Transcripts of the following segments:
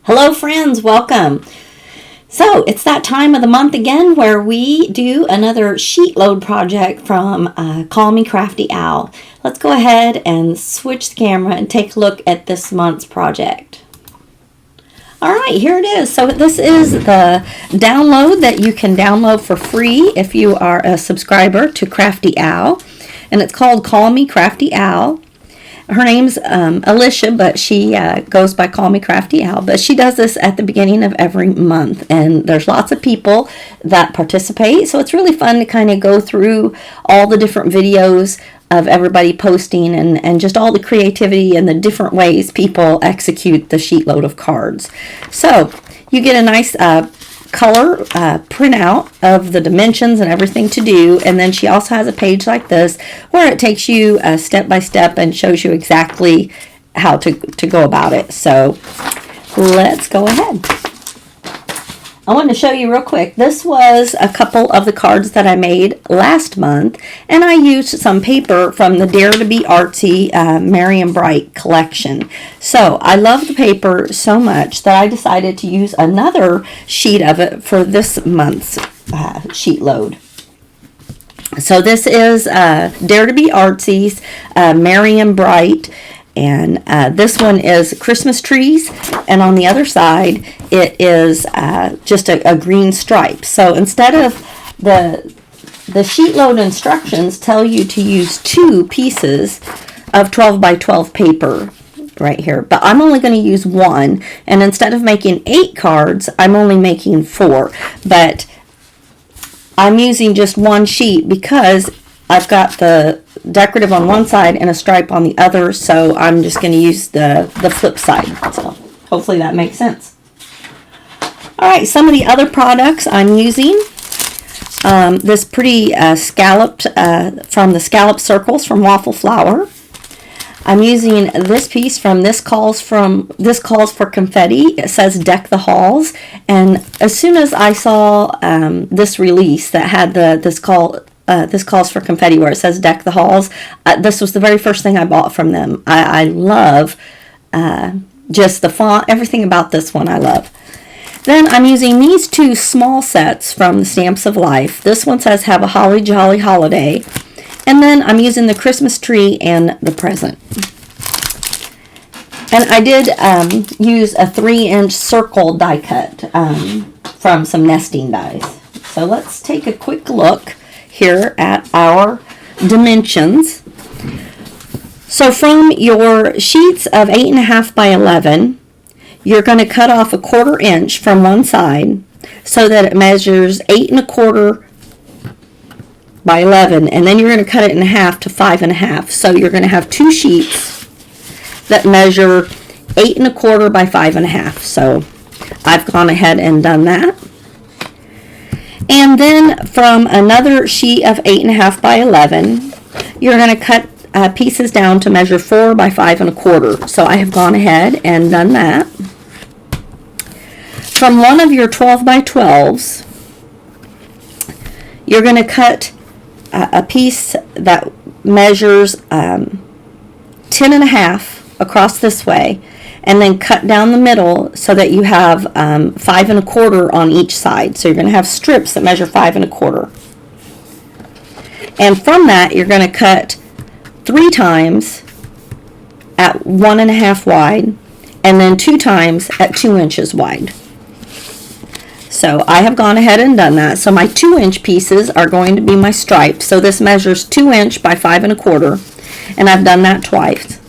Hello friends, welcome. So it's that time of the month again where we do another sheet load project from Call Me Crafty Owl. Let's go ahead and switch the camera and take a look at this month's project. Alright, here it is. So this is the download that you can download for free if you are a subscriber to Crafty Owl. And it's called Call Me Crafty Owl. Her name's Alicia, but she goes by Call Me Crafty Owl. But she does this at the beginning of every month, and there's lots of people that participate. So it's really fun to kind of go through all the different videos of everybody posting and just all the creativity and the different ways people execute the sheet load of cards. So you get a nice color printout of the dimensions and everything to do, and then she also has a page like this where it takes you step by step and shows you exactly how to go about it. So let's go ahead. I want to show you real quick. This was a couple of the cards that I made last month, and I used some paper from the Dare to Be Artsy Merry & Bright collection. So I love the paper so much that I decided to use another sheet of it for this month's sheet load. So this is Dare to Be Artsy's Merry & Bright. And this one is Christmas trees, and on the other side it is just a green stripe. So instead of the sheet load instructions tell you to use 2 pieces of 12 by 12 paper right here, but I'm only going to use 1, and instead of making 8 cards I'm only making 4, but I'm using just 1 sheet because I've got the decorative on one side and a stripe on the other, so I'm just going to use the flip side. So hopefully that makes sense. Alright, some of the other products I'm using, this pretty scalloped from the Scallop Circles from Waffle Flower. I'm using this piece from This Calls for Confetti. It says Deck the Halls, and as soon as I saw this release that had This Calls for Confetti where it says Deck the Halls, this was the very first thing I bought from them. I love just the font, everything about this one I love. Then I'm using these 2 small sets from the Stamps of Life. This one says Have a Holly Jolly Holiday, and then I'm using the Christmas tree and the present. And I did use a 3-inch circle die cut from some nesting dies. So let's take a quick look here at our dimensions. So from your sheets of 8.5 by 11, you're going to cut off a 1/4 inch from one side so that it measures 8 1/4 by 11, and then you're going to cut it in half to 5 1/2. So you're going to have 2 sheets that measure 8 1/4 by 5 1/2. So I've gone ahead and done that. And then from another sheet of 8.5 by 11, you're going to cut pieces down to measure 4 by 5 1/4. So I have gone ahead and done that. From one of your 12 by 12s, you're going to cut a piece that measures 10 1/2 across this way, and then cut down the middle so that you have 5 1/4 on each side. So you're going to have strips that measure 5 1/4. And from that, you're going to cut 3 times at 1 1/2 wide, and then 2 times at 2 inches wide. So I have gone ahead and done that. So my 2-inch pieces are going to be my stripes. So this measures 2 inch by 5 1/4, and I've done that twice.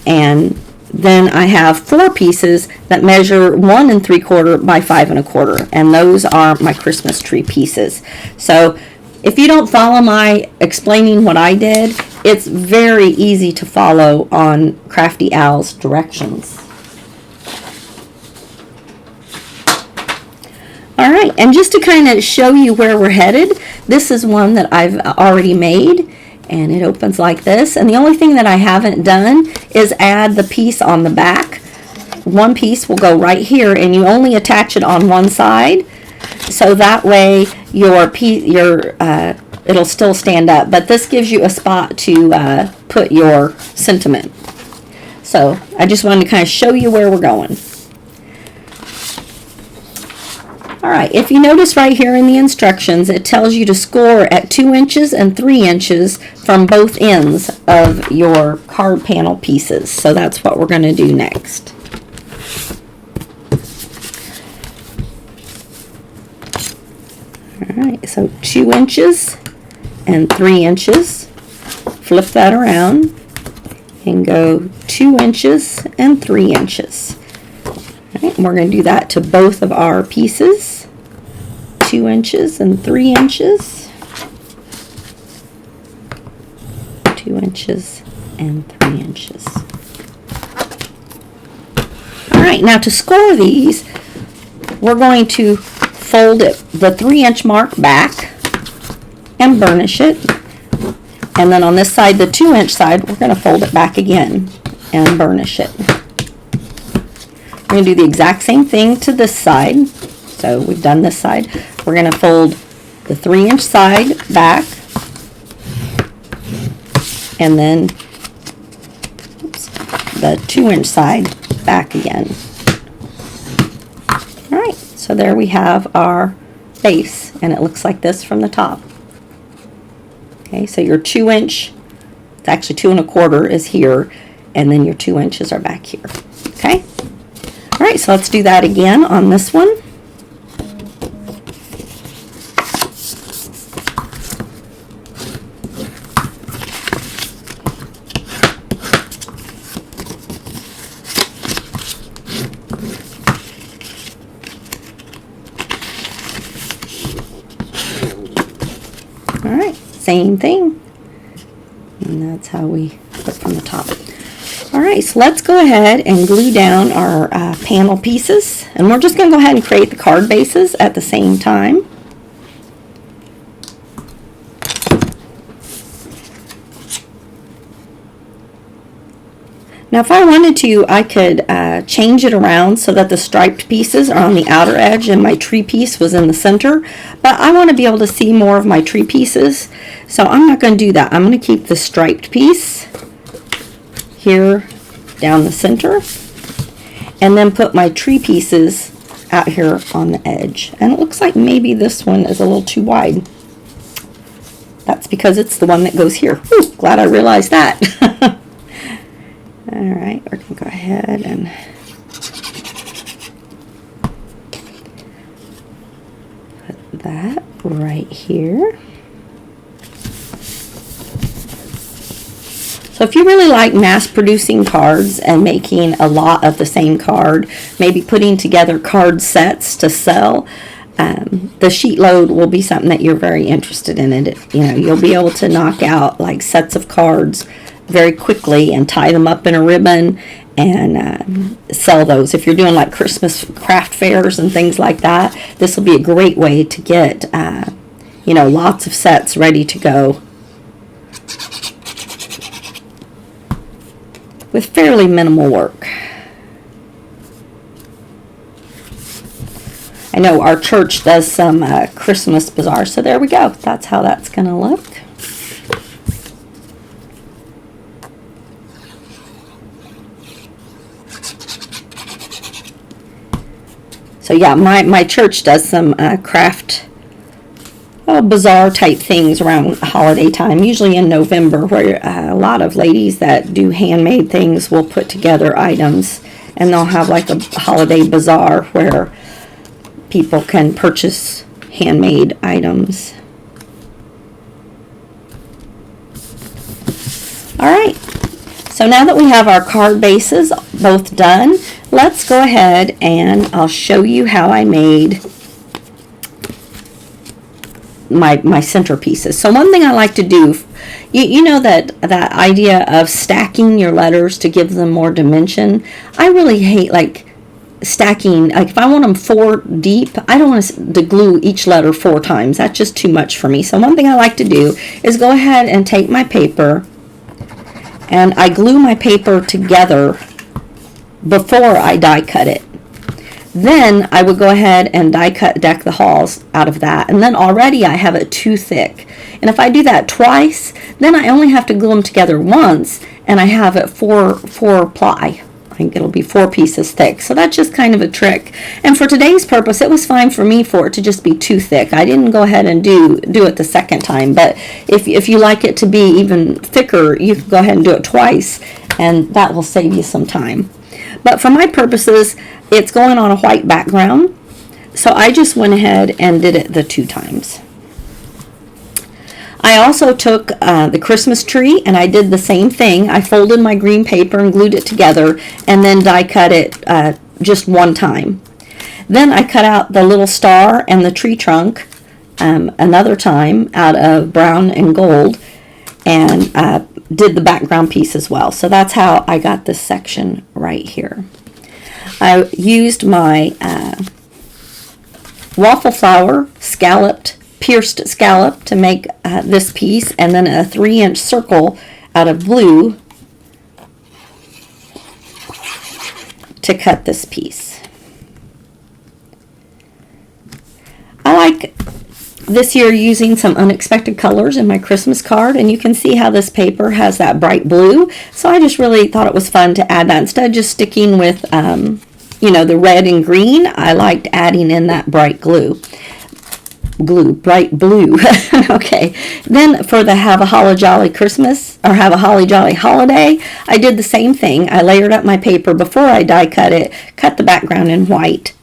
And then I have 4 pieces that measure 1 3/4 by 5 1/4, and those are my Christmas tree pieces. So if you don't follow my explaining what I did, it's very easy to follow on Crafty Owl's directions. Alright, and just to kind of show you where we're headed, this is one that I've already made, and it opens like this. And the only thing that I haven't done is add the piece on the back. One piece will go right here, and you only attach it on one side, so that way it'll still stand up. But this gives you a spot to put your sentiment. So I just wanted to kind of show you where we're going. All right, if you notice right here in the instructions, it tells you to score at 2 inches and 3 inches from both ends of your card panel pieces. So that's what we're going to do next. All right, so 2 inches and 3 inches. Flip that around and go 2 inches and 3 inches. Right, we're going to do that to both of our pieces. 2 inches and 3 inches. 2 inches and 3 inches. Alright, now to score these, we're going to fold it the 3-inch mark back and burnish it. And then on this side, the 2-inch side, we're going to fold it back again and burnish it. We're going to do the exact same thing to this side. So we've done this side. We're going to fold the 3-inch side back and then the 2-inch side back again. All right, so there we have our base, and it looks like this from the top. Okay, so your 2-inch, it's actually 2 1/4 is here, and then your 2 inches are back here. Okay. All right, so let's do that again on this one. All right, same thing. And that's how we put from the top. All right, so let's go ahead and glue down our panel pieces. And we're just going to go ahead and create the card bases at the same time. Now if I wanted to, I could change it around so that the striped pieces are on the outer edge and my tree piece was in the center. But I want to be able to see more of my tree pieces, so I'm not going to do that. I'm going to keep the striped piece here down the center and then put my tree pieces out here on the edge. And it looks like maybe this one is a little too wide. That's because it's the one that goes here. Whew, glad I realized that. All right, we're going to go ahead and put that right here. So if you really like mass producing cards and making a lot of the same card, maybe putting together card sets to sell, the sheet load will be something that you're very interested in. You know, you'll be able to knock out like sets of cards very quickly and tie them up in a ribbon and sell those. If you're doing like Christmas craft fairs and things like that, this will be a great way to get you know, lots of sets ready to go with fairly minimal work. I know our church does some Christmas bazaar, so there we go. That's how that's going to look. So yeah, my church does some craft bazaar type things around holiday time, usually in November, where a lot of ladies that do handmade things will put together items, and they'll have like a holiday bazaar where people can purchase handmade items. All right, so now that we have our card bases both done, let's go ahead and I'll show you how I made my centerpieces. So one thing I like to do, you know that idea of stacking your letters to give them more dimension. I really hate like stacking. Like if I want them 4 deep, I don't want to glue each letter 4 times. That's just too much for me. So one thing I like to do is go ahead and take my paper and I glue my paper together before I die cut it. Then I would go ahead and die cut deck the halls out of that, and then already I have it too thick. And if I do that twice, then I only have to glue them together once, and I have it 4 ply. I think it'll be 4 pieces thick. So that's just kind of a trick. And for today's purpose, it was fine for me for it to just be too thick. I didn't go ahead and do it the second time. But if you like it to be even thicker, you can go ahead and do it twice, and that will save you some time. But for my purposes, it's going on a white background. So I just went ahead and did it the 2 times. I also took the Christmas tree and I did the same thing. I folded my green paper and glued it together and then die cut it just 1 time. Then I cut out the little star and the tree trunk another time out of brown and gold, and did the background piece as well. So that's how I got this section right here. I used my waffle flower pierced scallop to make this piece, and then a 3-inch circle out of blue to cut this piece. I like this year using some unexpected colors in my Christmas card, and you can see how this paper has that bright blue, so I just really thought it was fun to add that. Instead of just sticking with the red and green, I liked adding in that bright bright blue. Okay, then for the Have a Holly Jolly Christmas, or Have a Holly Jolly Holiday, I did the same thing. I layered up my paper before I die cut it, cut the background in white.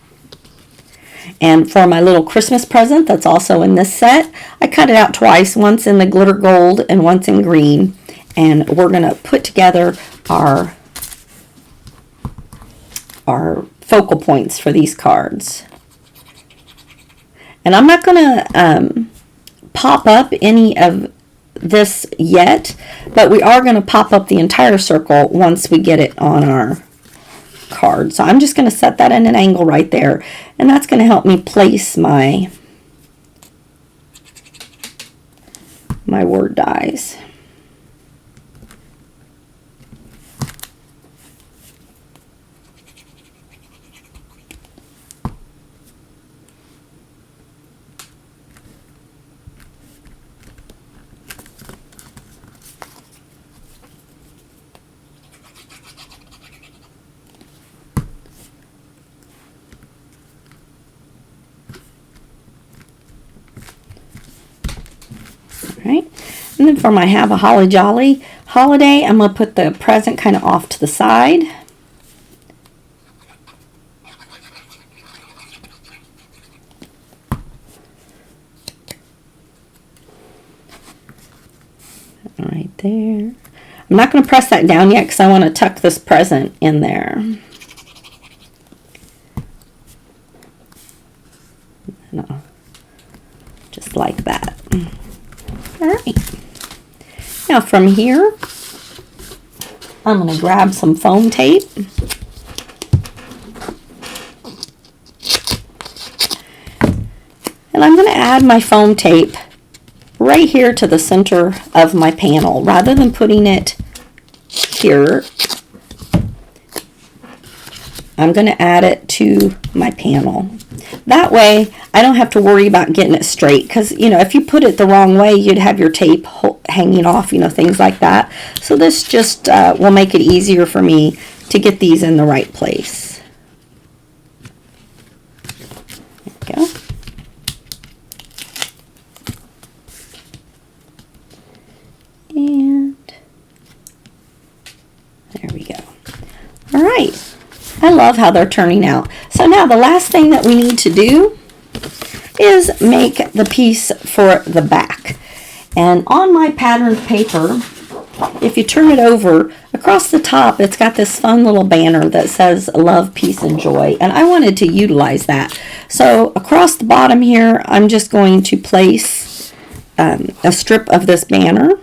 And for my little Christmas present that's also in this set, I cut it out twice, once in the glitter gold and once in green. And we're going to put together our focal points for these cards. And I'm not going to pop up any of this yet, but we are going to pop up the entire circle once we get it on our card. So I'm just going to set that in an angle right there, and that's going to help me place my word dies. Right? And then for my Have a Holly Jolly Holiday, I'm going to put the present kind of off to the side. Right there. I'm not going to press that down yet because I want to tuck this present in there. No, just like that. All right. Now from here, I'm going to grab some foam tape. And I'm going to add my foam tape right here to the center of my panel. Rather than putting it here, I'm going to add it to my panel. That way, I don't have to worry about getting it straight, because, if you put it the wrong way, you'd have your tape hanging off, things like that. So this just will make it easier for me to get these in the right place. There we go. And there we go. All right. I love how they're turning out. So now the last thing that we need to do is make the piece for the back. And on my patterned paper, if you turn it over, across the top, it's got this fun little banner that says love, peace, and joy. And I wanted to utilize that. So across the bottom here, I'm just going to place a strip of this banner.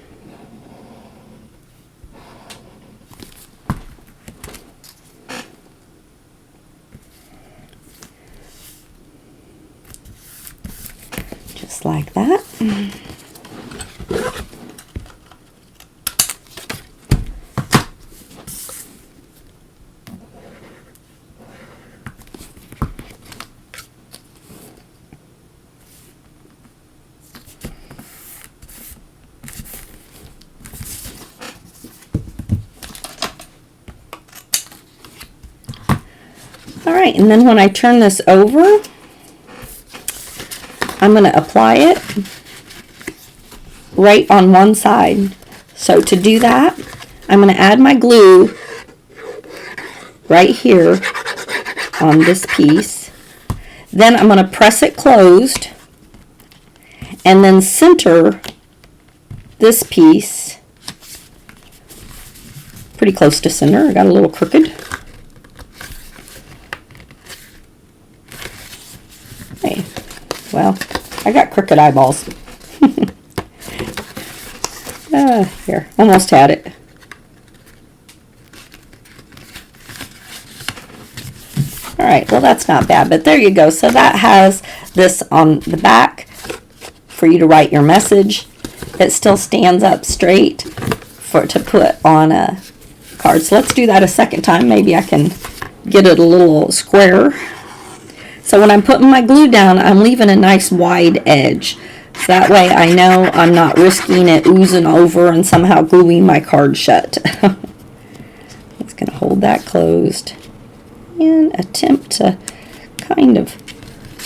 Just like that. All right, and then when I turn this over, I'm going to apply it right on one side. So to do that, I'm going to add my glue right here on this piece. Then I'm going to press it closed and then center this piece pretty close to center. I got a little crooked. Hey, well, I got crooked eyeballs. Here, almost had it. All right, well, that's not bad, but there you go. So that has this on the back for you to write your message. It still stands up straight to put on a card. So let's do that a second time. Maybe I can get it a little square. So when I'm putting my glue down, I'm leaving a nice wide edge. So that way I know I'm not risking it oozing over and somehow gluing my card shut. It's going to hold that closed and attempt to kind of,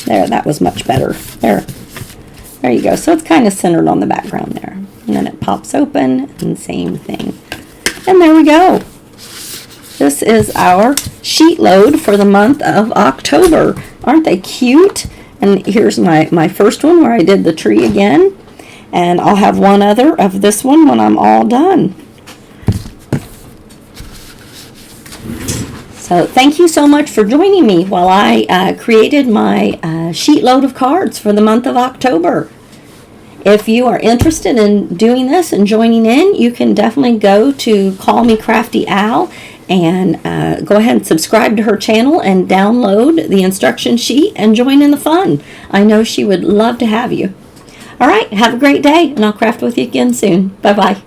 there, that was much better. There you go. So it's kind of centered on the background there. And then it pops open and same thing. And there we go. This is our sheet load for the month of October. Aren't they cute? And here's my first one where I did the tree again. And I'll have one other of this one when I'm all done. So thank you so much for joining me while I created my sheet load of cards for the month of October. If you are interested in doing this and joining in, you can definitely go to Call Me Crafty Al and go ahead and subscribe to her channel and download the instruction sheet and join in the fun. I know she would love to have you. All right, have a great day, and I'll craft with you again soon. Bye-bye.